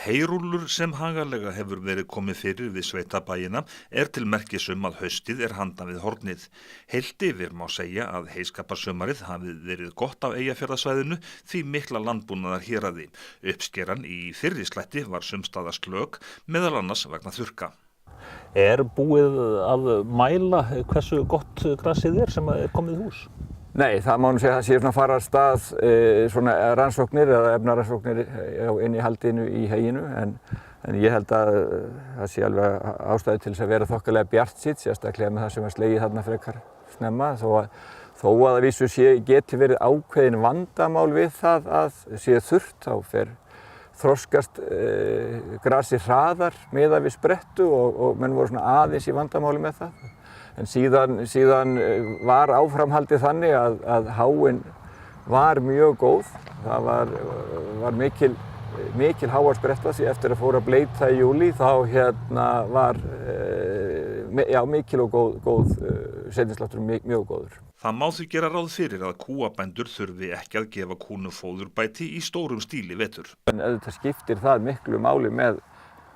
Heyrúllur sem haganlega hefur verið komið fyrir við sveitabæina til merkis að haustið handan við hornið. Heilt yfir má segja að heyskaparsumarið hafi verið gott á Eyjafjarðarsvæðinu því mikla landbúnaðar héraði. Uppskeran í fyrri slætti var sumstaðar slök, meðal annars vegna þurrka. Búið að mæla hversu gott grasið sem komið í hús? Nei, það má nú segja að það sé svona fara af stað svona rannsóknir eða efnarannsóknir inn í haldinu í heyinu en ég held að það sé alveg ástæðu til þess að vera þokkalega bjartsýnn, sérstaklega með það sem slegið þarna frekar snemma þó að að vísu geti verið ákveðin vandamál við það að sé þurrt þá fer þroskast grasi hraðar miðað við sprettu og menn voru svona aðeins í vandamáli með það. En síðan var áframhaldið þannig að háin var mjög góð. Það var mikil háarspretta því eftir að fóra að bleita í júlí þá var mikil og góð seinnisláttur mjög góður. Það má því gera ráð fyrir að kúabændur þurfi ekki að gefa kúnu fóðurbæti í stórum stíli vetur. En auðvitað skiptir það miklu máli með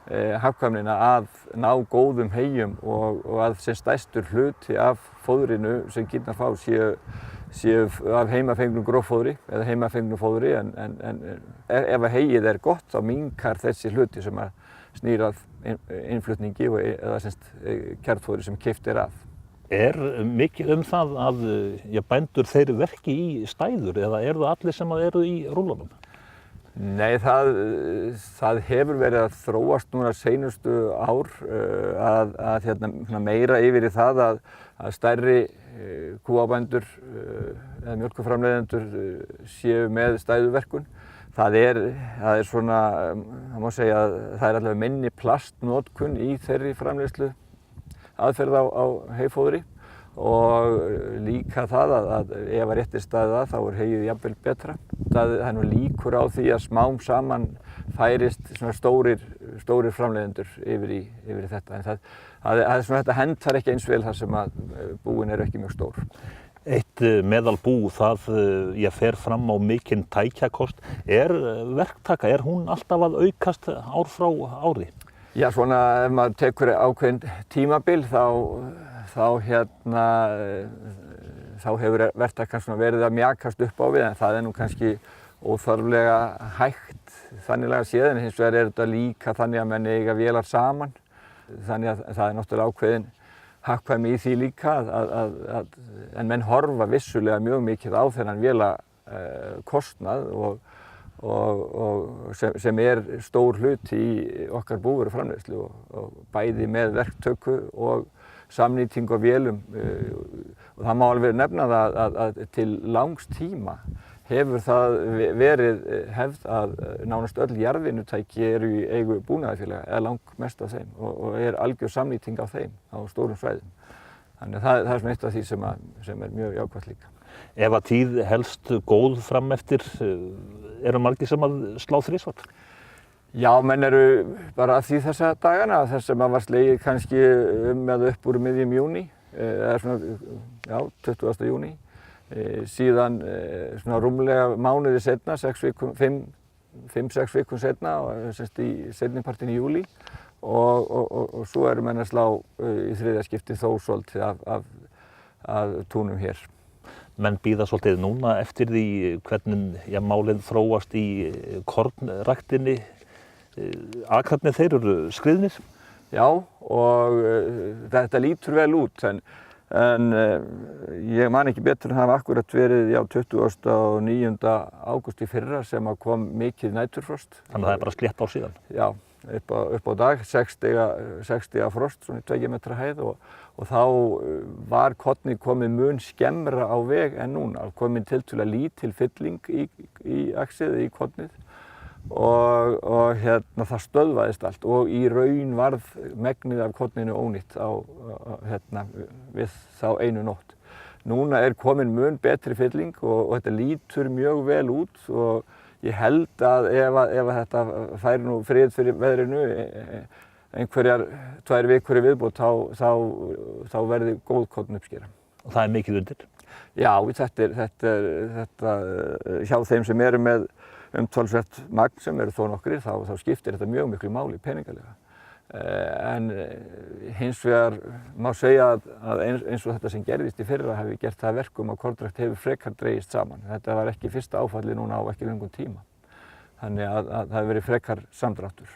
hagkvæmnina að ná góðum heyjum og að sem stærstur hluti af fóðrinu sem kýrnar fá séu af heimafengnum gróffóðri eða heimafengnum fóðri en ef að heyið gott þá minnkar þessi hluti sem að snýr að innflutningi eða kjarnfóðri sem keypt af. Mikið það að bændur þeir verki í stæður eða það allir sem eru í rúllunum? Nei, það hefur verið að þróast núna seinustu ár að meira yfir í það að stærri kúabændur eða mjólkurframleiðendur séu með stæðuverkun. Það er svona, það má segja að það allavega minni plastnotkun í þeirri framleiðslu aðferð á heyfóðri og líka það að ef að rétt staðið að þá heyið jafnvel betra. Það nú líkur á því að smám saman færist svona stórir framleiðendur yfir í þetta. En þetta hentar ekki eins vel þar sem að búin eru ekki mjög stór. Eitt meðalbú það fer fram á mikinn tækjakost. Verktaka, hún alltaf að aukast ár frá ári? Já, svona ef maður tekur ákveðin tímabil þá hefur verktakan verið að mjakast upp á við en það nú kannski óþarflega hægt þanniglega séð en hins vegar þetta líka þannig að menn eiga vélar saman. Þannig að það náttúrulega ákveðin hagkvæmni í því líka en menn horfa vissulega mjög mikið á þennan vélakostnað og sem stór hluti í okkar búvöruframleiðslu og bæði með verktöku og samnýtingu á vélum og það má alveg nefna það að til langs tíma hefur það verið hefð að nánast öll jarðvinnutæki eru í eigu búnaðarfélaga eða langmest af þeim og algjör samnýting á þeim á stórum svæðum. Þannig að það svona eitt af því sem mjög jákvætt líka. Ef að tíð helst góð fram eftir, margir sem að slá þrisvar? Já, menn eru bara að því þessa dagana, þess sem var slegið kannski eða upp úr miðjum júní, eða svona, 20. júní. Síðan svona rúmlega mánuði seinna, 5-6 vikum seinna, í seinnipartinn í júlí og svo eru menn að slá í þriðja skipti þó svolítið af túnum hér. Menn bíða svolítið núna eftir því hvernig málið þróast í kornræktinni. Akrarnir þeir eru skriðnir? Já, og þetta lítur vel út en ég man ekki betur en það hafa akkurat verið 29. ágúst í fyrra sem að kom mikið næturfrost. Þannig að það bara slétt ár síðan? Já, upp á dag, 6 stiga frost, svona 2 metra hæð og þá var kornið komið mun skemmra á veg en núna. Komið tiltölulega lítil fylling í axið í kornið og það stöðvaðist allt og í raun varð megnið af korninu ónýtt við þá einu nótt. Núna komin mun betri fylling og þetta lítur mjög vel út og ég held að ef þetta færi nú frið fyrir veðrinu einhverjar 2 vikur í viðbót þá verði góð kornuppskera. Og það mikið undir? Já, þetta hjá þeim sem eru með umtalsvert magn sem eru þó nokkrir, þá skiptir þetta mjög miklu máli peningalega. En hins vegar má segja að eins og þetta sem gerðist í fyrra hafi gert það verkum að kornrækt hefur frekar dregist saman. Þetta var ekki fyrsta áfallið núna á ekki löngum tíma. Þannig að það hefur verið frekar samdráttur.